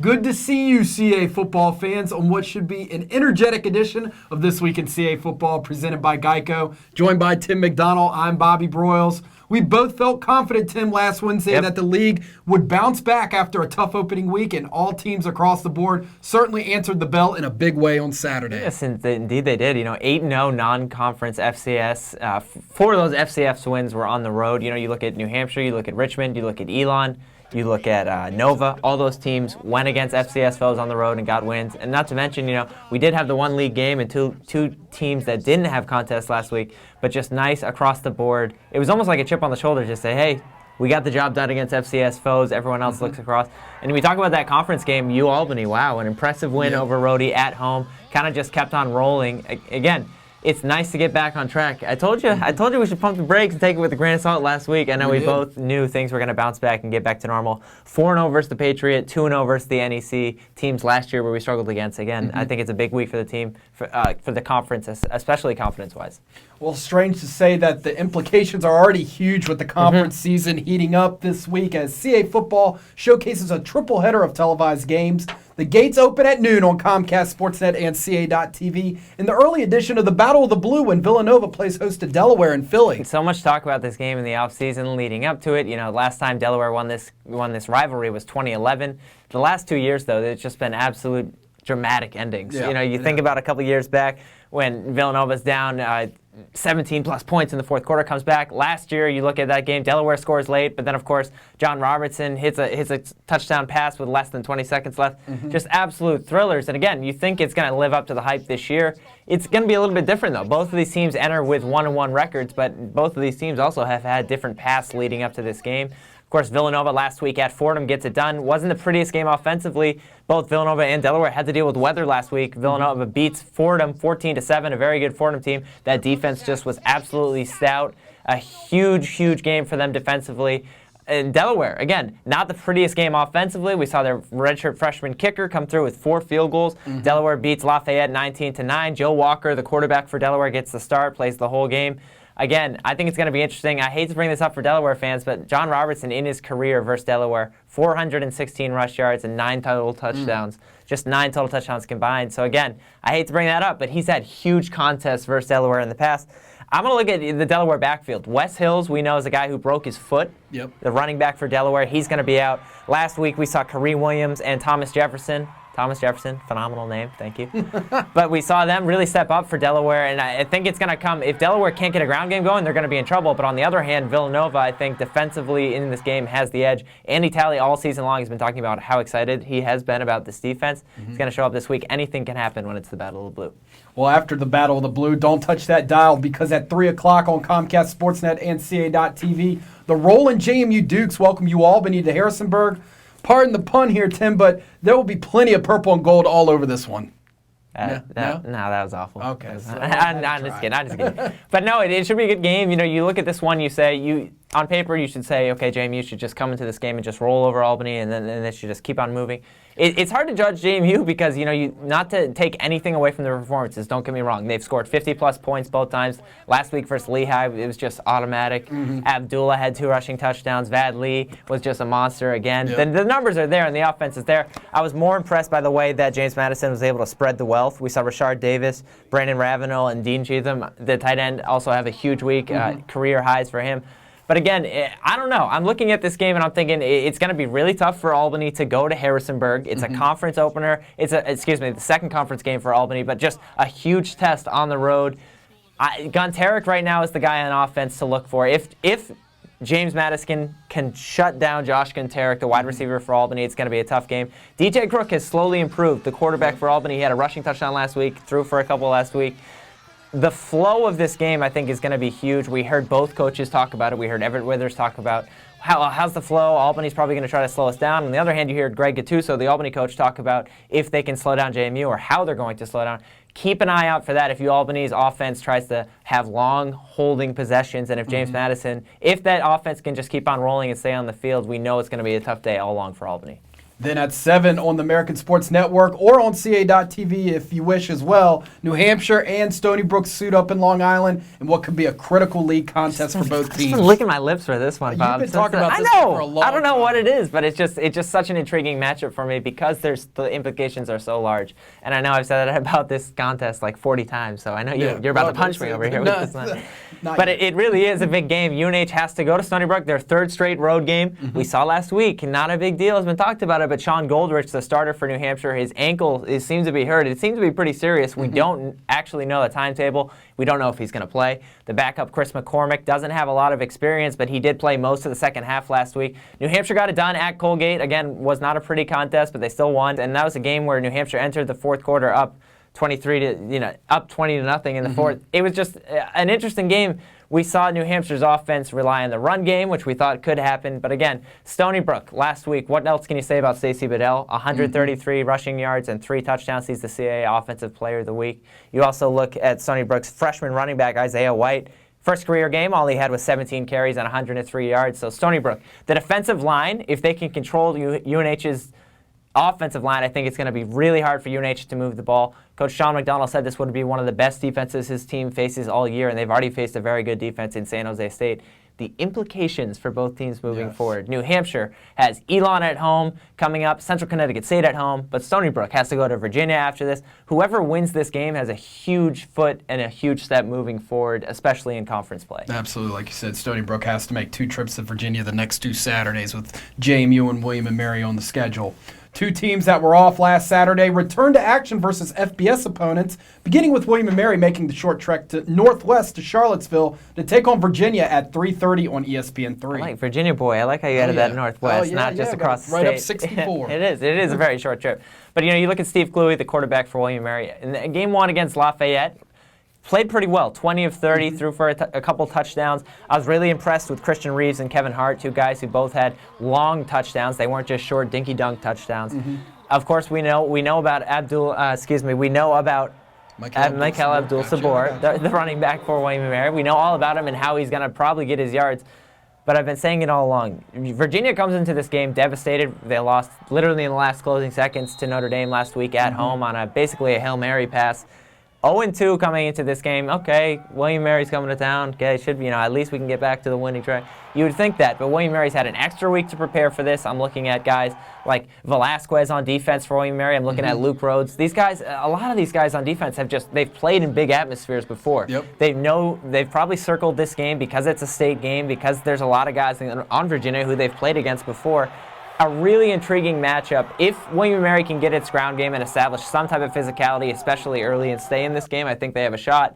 Good to see you, CA football fans, on what should be an energetic edition of This Week in CA Football presented by Geico. Joined by Tim McDonald, I'm Bobby Broyles. We both felt confident, Tim, last Wednesday that the league would bounce back after a tough opening week, and all teams across the board certainly answered the bell in a big way on Saturday. Yes, indeed they did. 8-0 non-conference FCS. 4 of those FCS wins were on the road. You look at New Hampshire, you look at Richmond, you look at Elon, you look at Nova. All those teams went against FCS foes on the road and got wins. And not to mention, we did have the one league game and two teams that didn't have contests last week, but just nice across the board. It was almost like a chip on the shoulder to say, hey, we got the job done against FCS foes. Everyone else looks across. And we talk about that conference game, Albany. Wow, an impressive win over Rhode at home. Kind of just kept on rolling. Again, it's nice to get back on track. I told you we should pump the brakes and take it with a grain of salt last week. I know we both knew things were going to bounce back and get back to normal. 4-0 versus the Patriot, 2-0 versus the NEC teams last year where we struggled against. Again, I think it's a big week for the team, for the conference, especially confidence-wise. Well, strange to say that the implications are already huge with the conference season heating up this week as CA football showcases a triple header of televised games. The gates open at noon on Comcast, Sportsnet, and CA.TV in the early edition of the Battle of the Blue when Villanova plays host to Delaware and Philly. So much talk about this game in the offseason leading up to it. Last time Delaware won this rivalry was 2011. The last 2 years, though, it's just been absolute dramatic endings. You think about a couple years back when Villanova's down 17-plus points in the fourth quarter, comes back. Last year, you look at that game, Delaware scores late, but then, of course, John Robertson hits a touchdown pass with less than 20 seconds left. Just absolute thrillers. And again, you think it's going to live up to the hype this year. It's going to be a little bit different, though. Both of these teams enter with 1-1 records, but both of these teams also have had different paths leading up to this game. Of course, Villanova last week at Fordham gets it done. Wasn't the prettiest game offensively. Both Villanova and Delaware had to deal with weather last week. Villanova beats Fordham 14-7, a very good Fordham team. That defense just was absolutely stout. A huge, huge game for them defensively. And Delaware, again, not the prettiest game offensively. We saw their redshirt freshman kicker come through with 4 field goals. Delaware beats Lafayette 19-9. Joe Walker, the quarterback for Delaware, gets the start, plays the whole game. Again, I think it's going to be interesting. I hate to bring this up for Delaware fans, but John Robertson in his career versus Delaware, 416 rush yards and 9 total touchdowns. Just 9 total touchdowns combined. So again, I hate to bring that up, but he's had huge contests versus Delaware in the past. I'm going to look at the Delaware backfield. Wes Hills, we know, is a guy who broke his foot. The running back for Delaware, he's going to be out. Last week, we saw Kareem Williams and Thomas Jefferson, phenomenal name, thank you. But we saw them really step up for Delaware, and I think it's going to come. If Delaware can't get a ground game going, they're going to be in trouble. But on the other hand, Villanova, I think, defensively in this game has the edge. Andy Talley all season long has been talking about how excited he has been about this defense. He's going to show up this week. Anything can happen when it's the Battle of the Blue. Well, after the Battle of the Blue, don't touch that dial because at 3 o'clock on Comcast, Sportsnet, and CA.TV, the Rolling JMU Dukes welcome Albany to Harrisonburg. Pardon the pun here, Tim, but there will be plenty of purple and gold all over this one. No, that was awful. Okay. I'm just kidding. But no, it should be a good game. You look at this one, on paper, you should say, okay, JMU should just come into this game and just roll over Albany, and then they should just keep on moving. It's hard to judge JMU because, not to take anything away from their performances, don't get me wrong. They've scored 50-plus points both times. Last week versus Lehigh, it was just automatic. Abdullah had 2 rushing touchdowns. Vad Lee was just a monster again. The numbers are there, and the offense is there. I was more impressed by the way that James Madison was able to spread the wealth. We saw Rashard Davis, Brandon Ravenel, and Dean Cheatham, the tight end, also have a huge week, career highs for him. But again, I don't know. I'm looking at this game and I'm thinking it's going to be really tough for Albany to go to Harrisonburg. It's a conference opener. It's the second conference game for Albany, but just a huge test on the road. Gunteric right now is the guy on offense to look for. If James Madison can shut down Josh Gunteric, the wide receiver for Albany, it's going to be a tough game. DJ Crook has slowly improved. The quarterback for Albany, he had a rushing touchdown last week, threw for a couple last week. The flow of this game, I think, is going to be huge. We heard both coaches talk about it. We heard Everett Withers talk about how's the flow. Albany's probably going to try to slow us down. On the other hand, you hear Greg Gattuso, the Albany coach, talk about if they can slow down JMU or how they're going to slow down. Keep an eye out for that if Albany's offense tries to have long holding possessions, and if James Madison, if that offense can just keep on rolling and stay on the field, we know it's going to be a tough day all along for Albany. Then at 7 on the American Sports Network or on CA.TV if you wish as well, New Hampshire and Stony Brook suit up in Long Island in what could be a critical league contest for both teams. I've been licking my lips for this one, Bob. You've been talking about this for a long time. I don't know what it is, but it's just such an intriguing matchup for me because the implications are so large. And I know I've said that about this contest like 40 times, so I know you're about to punch me over here with this one. But it really is a big game. UNH has to go to Stony Brook, their third straight road game. We saw last week, not a big deal has been talked about it, but Sean Goldrich, the starter for New Hampshire, his ankle seems to be hurt. It seems to be pretty serious. We don't actually know the timetable. We don't know if he's going to play. The backup, Chris McCormick, doesn't have a lot of experience, but he did play most of the second half last week. New Hampshire got it done at Colgate. Again, was not a pretty contest, but they still won. And that was a game where New Hampshire entered the fourth quarter up 20-0 in the fourth. It was just an interesting game. We saw New Hampshire's offense rely on the run game, which we thought could happen. But again, Stony Brook last week, what else can you say about Stacey Bedell? 133 rushing yards and 3 touchdowns. He's the CAA Offensive Player of the Week. You also look at Stony Brook's freshman running back, Isaiah White. First career game, all he had was 17 carries and 103 yards. So Stony Brook, the defensive line, if they can control UNH's offensive line, I think it's going to be really hard for UNH to move the ball. Coach Sean McDonald said this would be one of the best defenses his team faces all year, and they've already faced a very good defense in San Jose State. The implications for both teams moving forward. New Hampshire has Elon at home coming up, Central Connecticut State at home, but Stony Brook has to go to Virginia after this. Whoever wins this game has a huge foot and a huge step moving forward, especially in conference play. Absolutely. Like you said, Stony Brook has to make 2 trips to Virginia the next 2 Saturdays with JMU and William and Mary on the schedule. 2 teams that were off last Saturday return to action versus FBS opponents, beginning with William & Mary making the short trek to northwest to Charlottesville to take on Virginia at 3:30 on ESPN3. I like Virginia boy. I like how you added that northwest, not just across the state. Right up 64. It is a very short trip. But you look at Steve Cluey, the quarterback for William & Mary, in game 1 against Lafayette. Played pretty well, 20 of 30, threw for a couple touchdowns. I was really impressed with Christian Reeves and Kevin Hart, 2 guys who both had long touchdowns. They weren't just short dinky-dunk touchdowns. Of course, we know about Michael Abdul-Sabor, the running back for William & Mary. We know all about him and how he's going to probably get his yards. But I've been saying it all along. Virginia comes into this game devastated. They lost literally in the last closing seconds to Notre Dame last week at home on basically a Hail Mary pass. 0-2 coming into this game. Okay, William Mary's coming to town. Okay, it should be, at least we can get back to the winning track. You would think that, but William Mary's had an extra week to prepare for this. I'm looking at guys like Velasquez on defense for William Mary. I'm looking at Luke Rhodes. These guys, a lot of these guys on defense they've played in big atmospheres before. They've probably circled this game because it's a state game, because there's a lot of guys on Virginia who they've played against before. A really intriguing matchup. If William & Mary can get its ground game and establish some type of physicality, especially early, and stay in this game, I think they have a shot.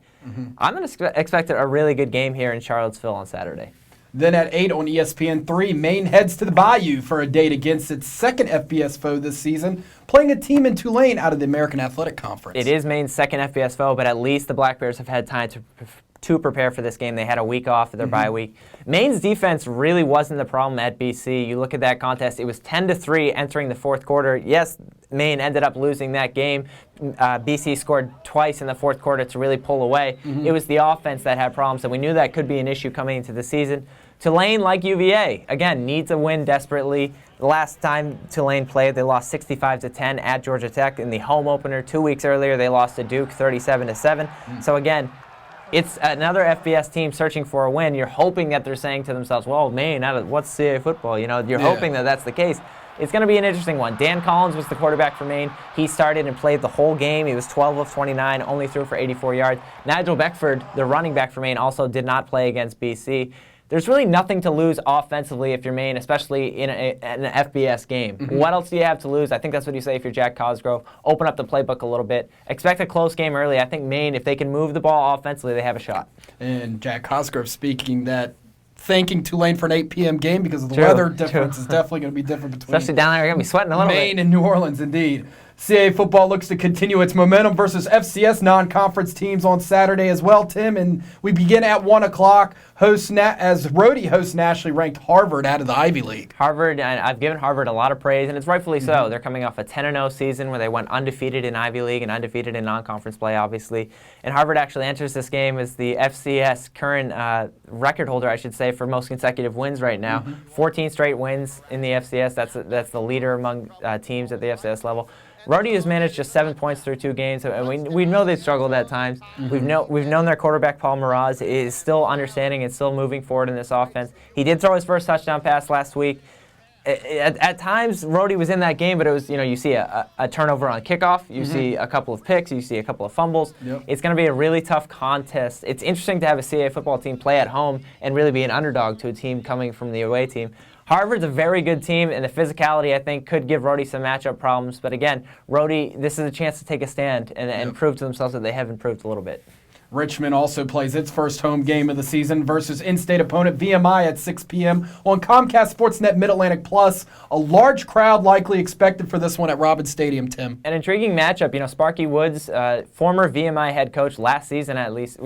I'm going to expect a really good game here in Charlottesville on Saturday. Then at 8 on ESPN3, Maine heads to the Bayou for a date against its second FBS foe this season, playing a team in Tulane out of the American Athletic Conference. It is Maine's second FBS foe, but at least the Black Bears have had time to prepare for this game. They had a week off of their bye week. Maine's defense really wasn't the problem at BC. You look at that contest, it was 10-3 entering the fourth quarter. Yes, Maine ended up losing that game. BC scored twice in the fourth quarter to really pull away. It was the offense that had problems, and we knew that could be an issue coming into the season. Tulane, like UVA, again, needs a win desperately. The last time Tulane played, they lost 65-10 at Georgia Tech in the home opener. 2 weeks earlier, they lost to Duke 37-7. So again, it's another FBS team searching for a win. You're hoping that they're saying to themselves, well, Maine, what's CAA football? You're hoping that that's the case. It's going to be an interesting one. Dan Collins was the quarterback for Maine. He started and played the whole game. He was 12 of 29, only threw for 84 yards. Nigel Beckford, the running back for Maine, also did not play against BC. There's really nothing to lose offensively if you're Maine, especially in an FBS game. What else do you have to lose? I think that's what you say if you're Jack Cosgrove. Open up the playbook a little bit. Expect a close game early. I think Maine, if they can move the ball offensively, they have a shot. And Jack Cosgrove speaking that thanking Tulane for an 8 p.m. game because of the weather difference is definitely going to be different between especially down there, you're going to be sweating a little bit. Maine and New Orleans, indeed. CAA football looks to continue its momentum versus FCS non-conference teams on Saturday as well, Tim. And we begin at 1 o'clock as Rhode hosts nationally ranked Harvard out of the Ivy League. Harvard, and I've given Harvard a lot of praise, and it's rightfully so. They're coming off a 10-0 season where they went undefeated in Ivy League and undefeated in non-conference play, obviously. And Harvard actually enters this game as the FCS current record holder, I should say, for most consecutive wins right now. 14 straight wins in the FCS. That's the leader among teams at the FCS level. Rhode has managed just 7 points through 2 games, and we know they've struggled at times. We've known their quarterback, Paul Miraz, is still understanding and still moving forward in this offense. He did throw his first touchdown pass last week. At times, Rhode was in that game, but it was, you see a turnover on kickoff, you see a couple of picks, you see a couple of fumbles. It's going to be a really tough contest. It's interesting to have a CAA football team play at home and really be an underdog to a team coming from the away team. Harvard's a very good team, and the physicality, I think, could give Rhode some matchup problems. But again, Rhode, this is a chance to take a stand and prove to themselves that they have improved a little bit. Richmond also plays its first home game of the season versus in-state opponent VMI at 6 p.m. on Comcast Sportsnet Mid-Atlantic Plus. A large crowd likely expected for this one at Robins Stadium, Tim. An intriguing matchup. Sparky Woods, former VMI head coach last season at least,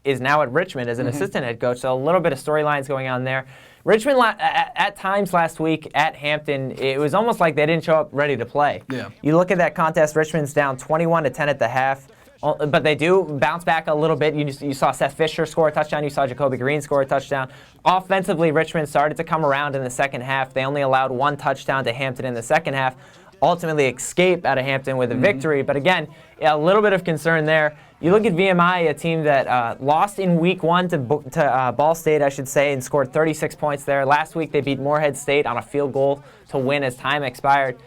is now at Richmond as an assistant head coach. So a little bit of storylines going on there. Richmond, at times last week at Hampton, it was almost like they didn't show up ready to play. You look at that contest, Richmond's down 21-10 at the half, but they do bounce back a little bit. You saw Seth Fisher score a touchdown. You saw Jacoby Green score a touchdown. Offensively, Richmond started to come around in the second half. They only allowed 1 touchdown to Hampton in the second half. Ultimately escape out of Hampton with a victory. But again, a little bit of concern there. You look at VMI, a team that lost in week 1 to Ball State, I should say, and scored 36 points there. Last week they beat Morehead State on a field goal to win as time expired.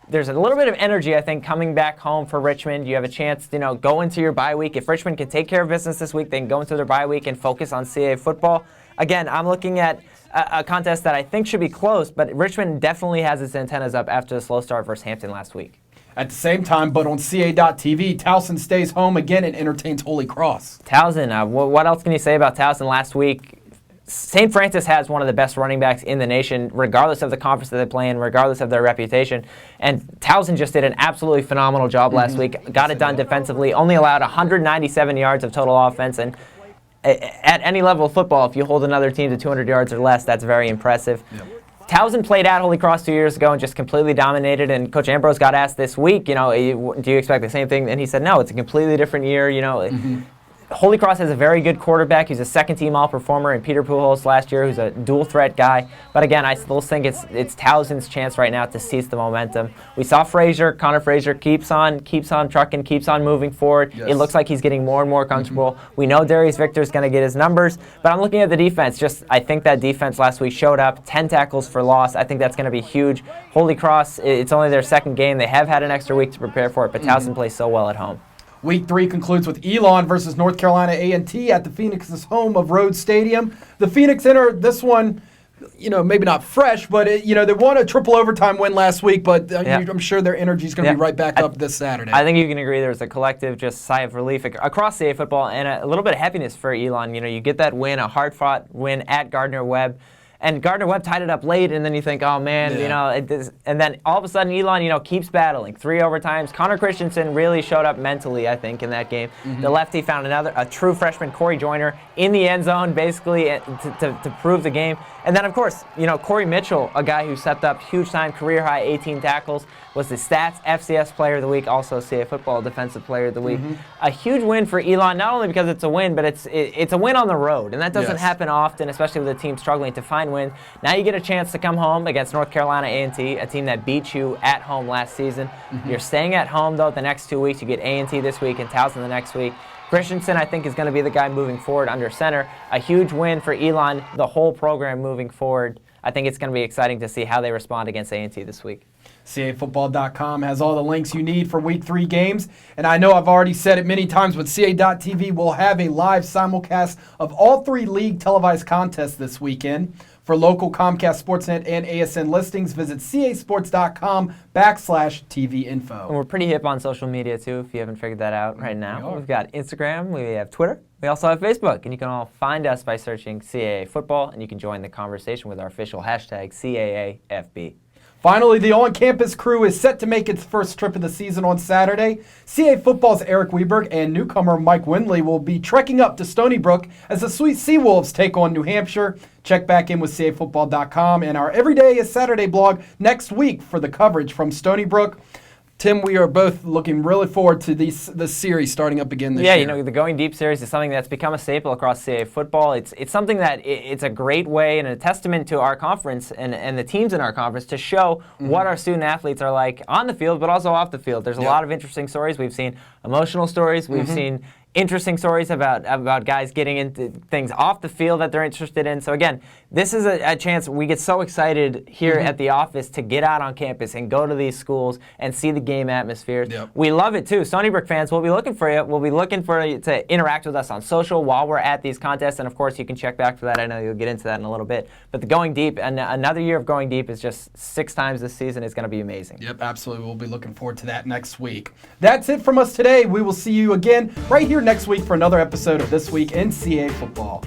There's a little bit of energy, I think, coming back home for Richmond. You have a chance to go into your bye week. If Richmond can take care of business this week, they can go into their bye week and focus on CAA football. Again, I'm looking at a contest that I think should be close, but Richmond definitely has its antennas up after the slow start versus Hampton last week. At the same time, but on CA.TV, Towson stays home again and entertains Holy Cross. Towson, what else can you say about Towson last week? St. Francis has one of the best running backs in the nation, regardless of the conference that they play in, regardless of their reputation. And Towson just did an absolutely phenomenal job last week. Got it done defensively, only allowed 197 yards of total offense. And at any level of football, if you hold another team to 200 yards or less, that's very impressive. Towson played at Holy Cross 2 years ago and just completely dominated. And Coach Ambrose got asked this week, do you expect the same thing? And he said, no, it's a completely different year. Holy Cross has a very good quarterback. He's a second-team All-Performer in Peter Pujols last year, who's a dual-threat guy. But again, I still think it's Towson's chance right now to seize the momentum. We saw Connor Frazier keeps on trucking, keeps on moving forward. It looks like he's getting more and more comfortable. We know Darius Victor's going to get his numbers, but I'm looking at the defense. I think that defense last week showed up, 10 tackles for loss. I think that's going to be huge. Holy Cross, it's only their second game. They have had an extra week to prepare for it, but Towson plays so well at home. Week 3 concludes with Elon versus North Carolina A&T at the Phoenix's home of Rhode Stadium. The Phoenix enter this one, maybe not fresh, but they won a triple overtime win last week, but I'm sure their energy is going to be right back up this Saturday. I think you can agree there's a collective just sigh of relief across CAA football and a little bit of happiness for Elon. You get that win, a hard-fought win at Gardner-Webb. And Gardner-Webb tied it up late, and then you think, oh, man, and then all of a sudden Elon, keeps battling. 3 overtimes. Connor Christensen really showed up mentally, I think, in that game. The lefty found a true freshman, Corey Joyner, in the end zone, basically, to prove the game. And then, of course, Corey Mitchell, a guy who stepped up huge-time, career-high 18 tackles, was the Stats FCS Player of the Week, also CAA Football Defensive Player of the Week. A huge win for Elon, not only because it's a win, but it's a win on the road. And that doesn't happen often, especially with a team struggling to find wins. Now you get a chance to come home against North Carolina A&T, a team that beat you at home last season. You're staying at home, though, the next 2 weeks. You get A&T this week and Towson the next week. Christensen, I think, is going to be the guy moving forward under center. A huge win for Elon, the whole program moving forward. I think it's going to be exciting to see how they respond against A&T this week. CAFootball.com has all the links you need for Week 3 games. And I know I've already said it many times, but CA.TV will have a live simulcast of all 3 league televised contests this weekend. For local Comcast Sportsnet and ASN listings, visit casports.com/TV info. And we're pretty hip on social media, too, if you haven't figured that out right now. We've got Instagram, we have Twitter, we also have Facebook, and you can all find us by searching CAA Football, and you can join the conversation with our official hashtag CAAFB. Finally, the on-campus crew is set to make its first trip of the season on Saturday. CA Football's Eric Weberg and newcomer Mike Windley will be trekking up to Stony Brook as the Sweet Seawolves take on New Hampshire. Check back in with cafootball.com and our Everyday is Saturday blog next week for the coverage from Stony Brook. Tim, we are both looking really forward to this series starting up again this year. Yeah, the Going Deep series is something that's become a staple across CA football. It's something that it's a great way and a testament to our conference and the teams in our conference to show what our student athletes are like on the field, but also off the field. There's a lot of interesting stories. We've seen emotional stories. We've seen interesting stories about guys getting into things off the field that they're interested in. So again, this is a chance. We get so excited here at the office to get out on campus and go to these schools and see the game atmospheres. We love it too. Stony Brook fans, we'll be looking for you. We'll be looking for you to interact with us on social while we're at these contests. And of course, you can check back for that. I know you'll get into that in a little bit. But the Going Deep, and another year of Going Deep is just 6 times this season. Is going to be amazing. Yep, absolutely. We'll be looking forward to that next week. That's it from us today. We will see you again right here next week for another episode of This Week in CA Football.